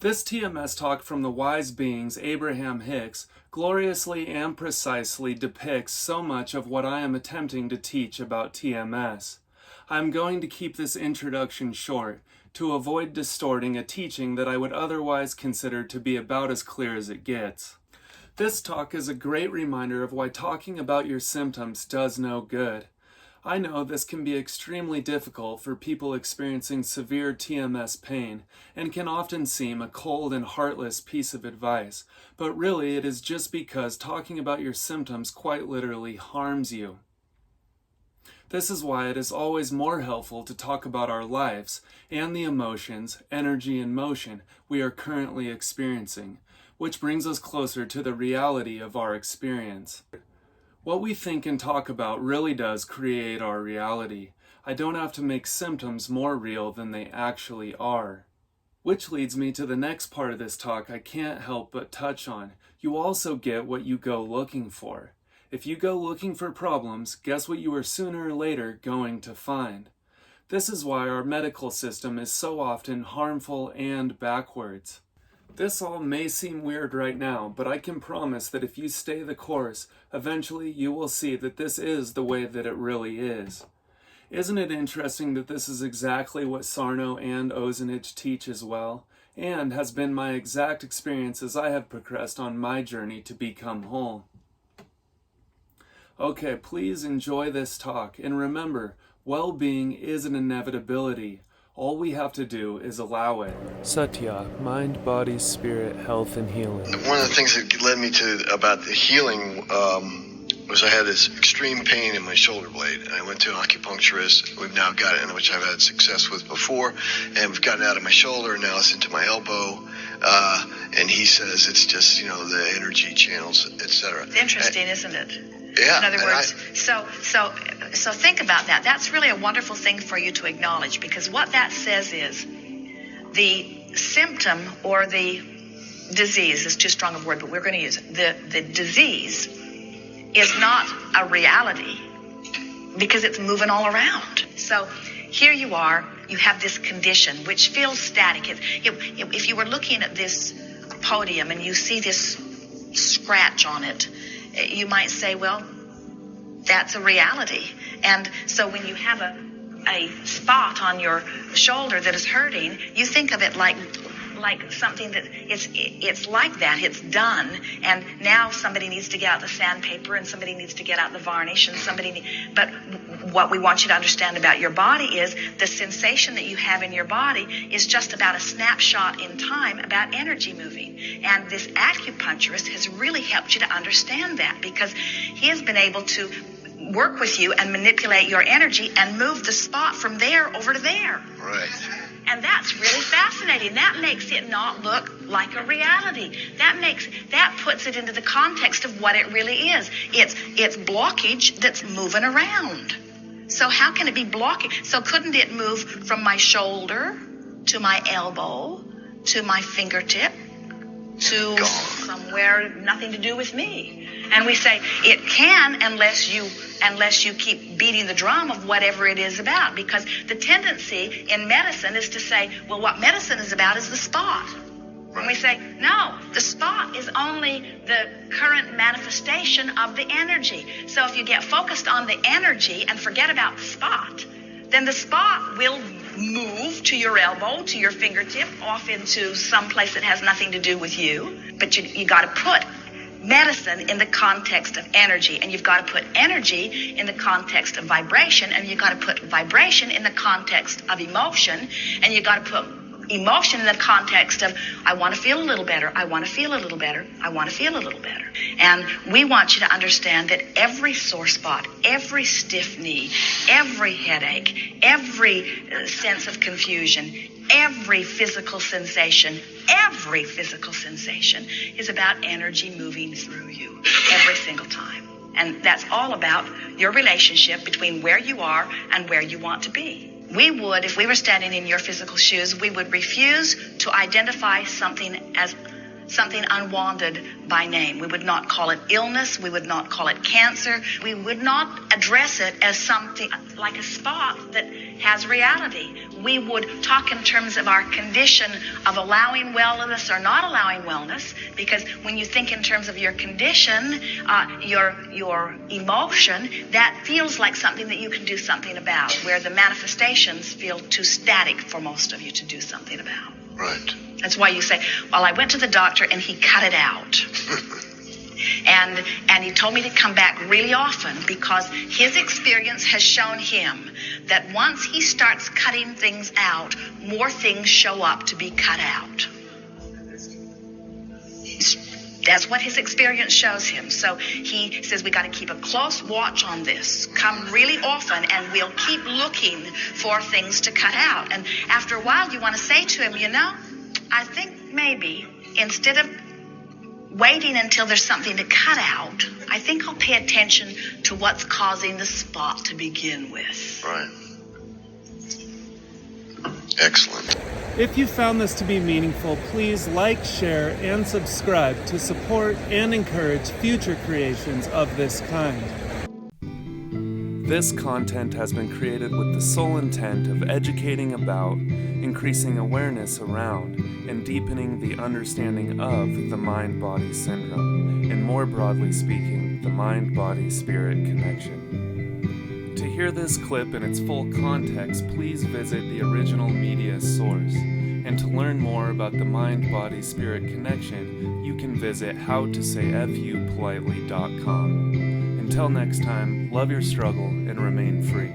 This TMS talk from the wise beings Abraham Hicks gloriously and precisely depicts so much of what I am attempting to teach about TMS. I am going to keep this introduction short to avoid distorting a teaching that I would otherwise consider to be about as clear as it gets. This talk is a great reminder of why talking about your symptoms does no good. I know this can be extremely difficult for people experiencing severe TMS pain and can often seem a cold and heartless piece of advice, but really it is just because talking about your symptoms quite literally harms you. This is why it is always more helpful to talk about our lives and the emotions, energy, and motion we are currently experiencing, which brings us closer to the reality of our experience. What we think and talk about really does create our reality. I don't have to make symptoms more real than they actually are. Which leads me to the next part of this talk I can't help but touch on. You also get what you go looking for. If you go looking for problems, guess what you are sooner or later going to find. This is why our medical system is so often harmful and backwards. This all may seem weird right now, but I can promise that if you stay the course, eventually you will see that this is the way that it really is. Isn't it interesting that this is exactly what Sarno and Ozenich teach as well, and has been my exact experience as I have progressed on my journey to become whole? Okay, please enjoy this talk, and remember, well-being is an inevitability. All we have to do is allow it. Satya, mind, body, spirit, health, and healing. One of the things that led me to about the healing was I had this extreme pain in my shoulder blade, and I went to an acupuncturist. We've now got it, which I've had success with before, and we've gotten it out of my shoulder, and now it's into my elbow. And he says it's just, the energy channels, etc. It's interesting, isn't it? Yeah. In other words, so think about that. That's really a wonderful thing for you to acknowledge, because what that says is the symptom or the disease is too strong a word, but we're going to use it. The disease is not a reality because it's moving all around. So here you are, you have this condition which feels static. If you were looking at this podium and you see this scratch on it, you might say, well, that's a reality. And so when you have a spot on your shoulder that is hurting, you think of it like something that it's like that. It's done, and now somebody needs to get out the sandpaper, and somebody needs to get out the varnish, and but what we want you to understand about your body is the sensation that you have in your body is just about a snapshot in time about energy moving. And this acupuncturist has really helped you to understand that, because he has been able to work with you and manipulate your energy and move the spot from there over to there. Right. And that's really fascinating. That makes it not look like a reality. That puts it into the context of what it really is. It's blockage that's moving around. So how can it be blocking? So couldn't it move from my shoulder to my elbow to my fingertip to somewhere nothing to do with me? And we say it can unless you keep beating the drum of whatever it is about, because the tendency in medicine is to say, well, what medicine is about is the spot. Right. And we say, no, the spot is only the current manifestation of the energy. So if you get focused on the energy and forget about the spot, then the spot will move to your elbow, to your fingertip, off into some place that has nothing to do with you. But you got to put medicine in the context of energy, and you've got to put energy in the context of vibration, and you've got to put vibration in the context of emotion, and you've got to put emotion in the context of I want to feel a little better, I want to feel a little better, I want to feel a little better. And we want you to understand that every sore spot, every stiff knee, every headache, every sense of confusion, every physical sensation is about energy moving through you every single time. And that's all about your relationship between where you are and where you want to be. We would, if we were standing in your physical shoes, we would refuse to identify something as something unwanted by name. We would not call it illness. We would not call it cancer. We would not address it as something like a spot that has reality. We would talk in terms of our condition of allowing wellness or not allowing wellness, because when you think in terms of your condition, your emotion, that feels like something that you can do something about, where the manifestations feel too static for most of you to do something about. Right. That's why you say, well, I went to the doctor and he cut it out. And he told me to come back really often, because his experience has shown him that once he starts cutting things out, more things show up to be cut out. That's what his experience shows him. So he says we got to keep a close watch on this. Come really often and we'll keep looking for things to cut out. And after a while you want to say to him, you know, I think maybe instead of waiting until there's something to cut out, I think I'll pay attention to what's causing the spot to begin with. Right. Excellent. If you found this to be meaningful, please like, share, and subscribe to support and encourage future creations of this kind. This content has been created with the sole intent of educating about, increasing awareness around, and deepening the understanding of the mind-body syndrome, and more broadly speaking, the mind-body-spirit connection. To hear this clip in its full context, please visit the original media source. And to learn more about the mind-body-spirit connection, you can visit howtosayfupolitely.com. Until next time, love your struggle and remain free.